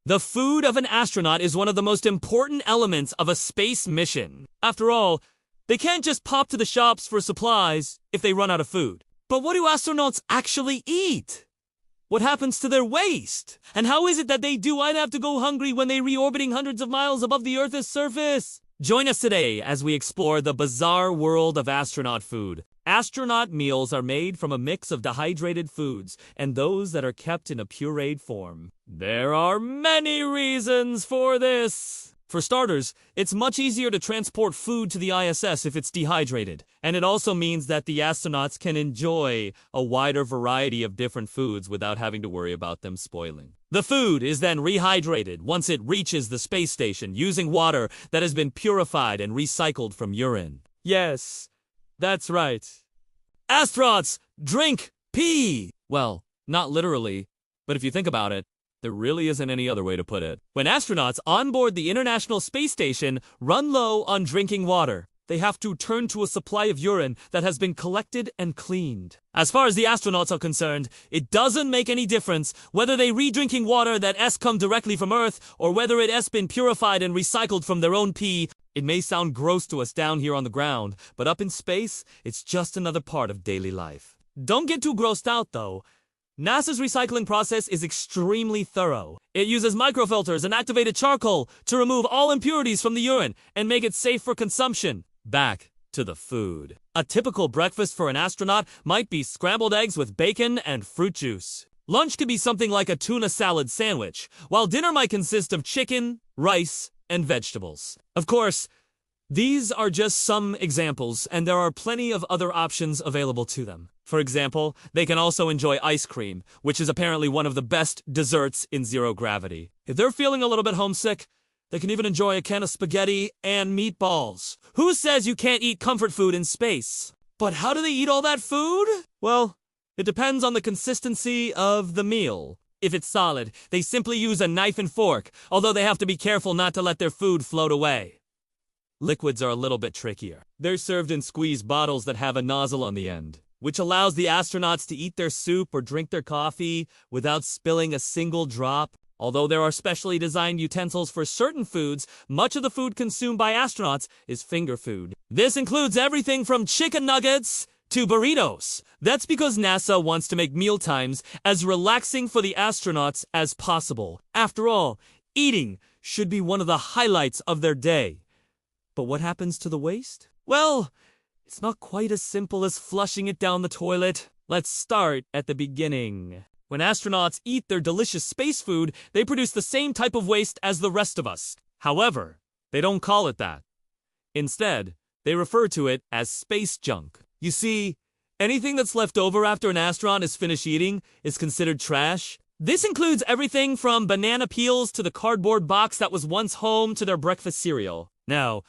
The food of an astronaut is one of the most important elements of a space mission. After all, they can't just pop to the shops for supplies if they run out of food. But what do astronauts actually eat? What happens to their waste? And how is it that they do I'd have to go hungry when they're reorbiting hundreds of miles above the Earth's surface? Join us today as we explore the bizarre world of astronaut food. Astronaut meals are made from a mix of dehydrated foods and those that are kept in a pureed form. There are many reasons for this. For starters, it's much easier to transport food to the ISS if it's dehydrated, and it also means that the astronauts can enjoy a wider variety of different foods without having to worry about them spoiling. The food is then rehydrated once it reaches the space station using water that has been purified and recycled from urine. Yes, that's right. Astronauts drink pee! Well, not literally, but if you think about it, there really isn't any other way to put it. When astronauts on board the International Space Station run low on drinking water, they have to turn to a supply of urine that has been collected and cleaned. As far as the astronauts are concerned, it doesn't make any difference whether they re-drinking water that has come directly from Earth or whether it has been purified and recycled from their own pee. It may sound gross to us down here on the ground, but up in space, it's just another part of daily life. Don't get too grossed out, though. NASA's recycling process is extremely thorough. It uses microfilters and activated charcoal to remove all impurities from the urine and make it safe for consumption. Back to the food. A typical breakfast for an astronaut might be scrambled eggs with bacon and fruit juice. Lunch could be something like a tuna salad sandwich, while dinner might consist of chicken, rice, and vegetables. Of course, these are just some examples, and there are plenty of other options available to them. For example, they can also enjoy ice cream, which is apparently one of the best desserts in zero gravity. If they're feeling a little bit homesick, they can even enjoy a can of spaghetti and meatballs. Who says you can't eat comfort food in space? But how do they eat all that food? Well, it depends on the consistency of the meal. If it's solid, they simply use a knife and fork, although they have to be careful not to let their food float away. Liquids are a little bit trickier. They're served in squeezed bottles that have a nozzle on the end, which allows the astronauts to eat their soup or drink their coffee without spilling a single drop. Although there are specially designed utensils for certain foods, much of the food consumed by astronauts is finger food. This includes everything from chicken nuggets to burritos. That's because NASA wants to make mealtimes as relaxing for the astronauts as possible. After all, eating should be one of the highlights of their day. But what happens to the waste? Well, it's not quite as simple as flushing it down the toilet. Let's start at the beginning. When astronauts eat their delicious space food, they produce the same type of waste as the rest of us. However, they don't call it that. Instead, they refer to it as space junk. You see, anything that's left over after an astronaut is finished eating is considered trash. This includes everything from banana peels to the cardboard box that was once home to their breakfast cereal. Now,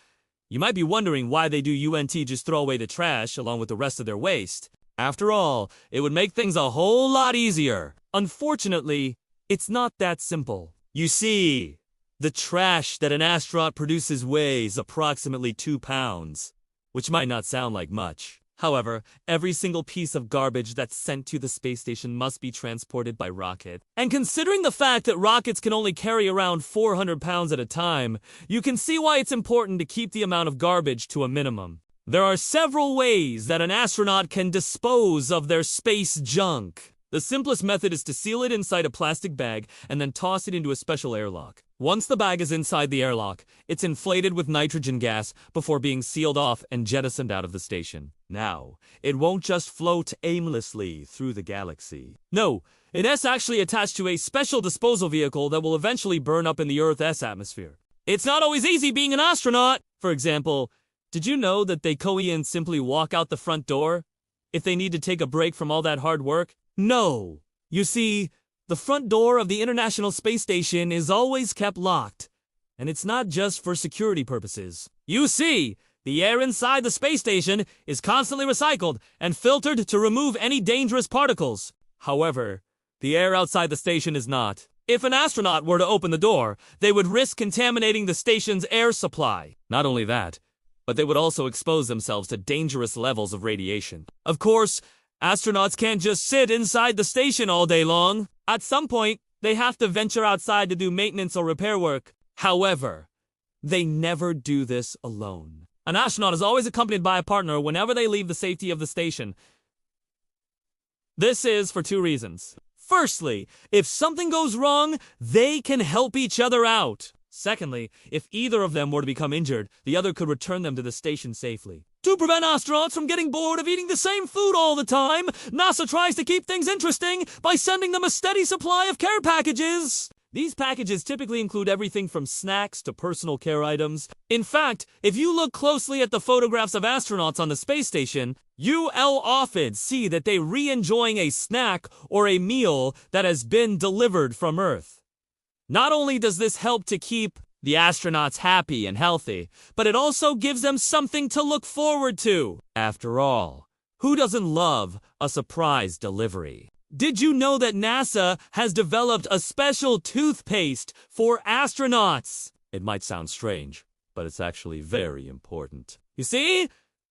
you might be wondering why they do UNT just throw away the trash along with the rest of their waste. After all, it would make things a whole lot easier. Unfortunately, it's not that simple. You see, the trash that an astronaut produces weighs approximately 2 pounds, which might not sound like much. However, every single piece of garbage that's sent to the space station must be transported by rocket. And considering the fact that rockets can only carry around 400 pounds at a time, you can see why it's important to keep the amount of garbage to a minimum. There are several ways that an astronaut can dispose of their space junk. The simplest method is to seal it inside a plastic bag and then toss it into a special airlock. Once the bag is inside the airlock, it's inflated with nitrogen gas before being sealed off and jettisoned out of the station. Now, it won't just float aimlessly through the galaxy. No, it is actually attached to a special disposal vehicle that will eventually burn up in the Earth's atmosphere. It's not always easy being an astronaut. For example, did you know that they can simply walk out the front door if they need to take a break from all that hard work? No. You see, the front door of the International Space Station is always kept locked, and it's not just for security purposes. You see, the air inside the space station is constantly recycled and filtered to remove any dangerous particles. However, the air outside the station is not. If an astronaut were to open the door, they would risk contaminating the station's air supply. Not only that, but they would also expose themselves to dangerous levels of radiation. Of course, astronauts can't just sit inside the station all day long. At some point, they have to venture outside to do maintenance or repair work. However, they never do this alone. An astronaut is always accompanied by a partner whenever they leave the safety of the station. This is for two reasons. Firstly, if something goes wrong, they can help each other out. Secondly, if either of them were to become injured, the other could return them to the station safely. To prevent astronauts from getting bored of eating the same food all the time, NASA tries to keep things interesting by sending them a steady supply of care packages. These packages typically include everything from snacks to personal care items. In fact, if you look closely at the photographs of astronauts on the space station, you'll often see that they're re-enjoying a snack or a meal that has been delivered from Earth. Not only does this help to keep the astronauts happy and healthy, but it also gives them something to look forward to. After all, who doesn't love a surprise delivery? Did you know that NASA has developed a special toothpaste for astronauts? It might sound strange, but it's actually very important. You see?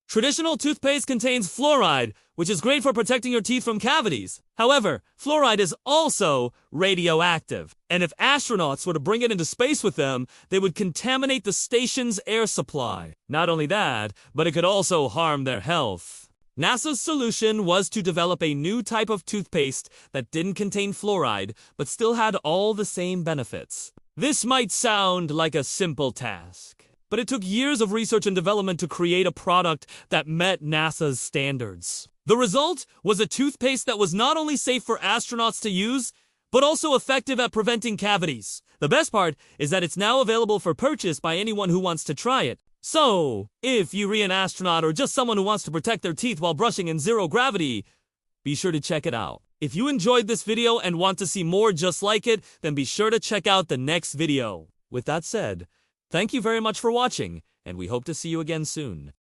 Traditional toothpaste contains fluoride, which is great for protecting your teeth from cavities. However, fluoride is also radioactive, and if astronauts were to bring it into space with them, they would contaminate the station's air supply. Not only that, but it could also harm their health. NASA's solution was to develop a new type of toothpaste that didn't contain fluoride, but still had all the same benefits. This might sound like a simple task, but it took years of research and development to create a product that met NASA's standards. The result was a toothpaste that was not only safe for astronauts to use, but also effective at preventing cavities. The best part is that it's now available for purchase by anyone who wants to try it. So, if you're an astronaut or just someone who wants to protect their teeth while brushing in zero gravity, be sure to check it out. If you enjoyed this video and want to see more just like it, then be sure to check out the next video. With that said, thank you very much for watching, and we hope to see you again soon.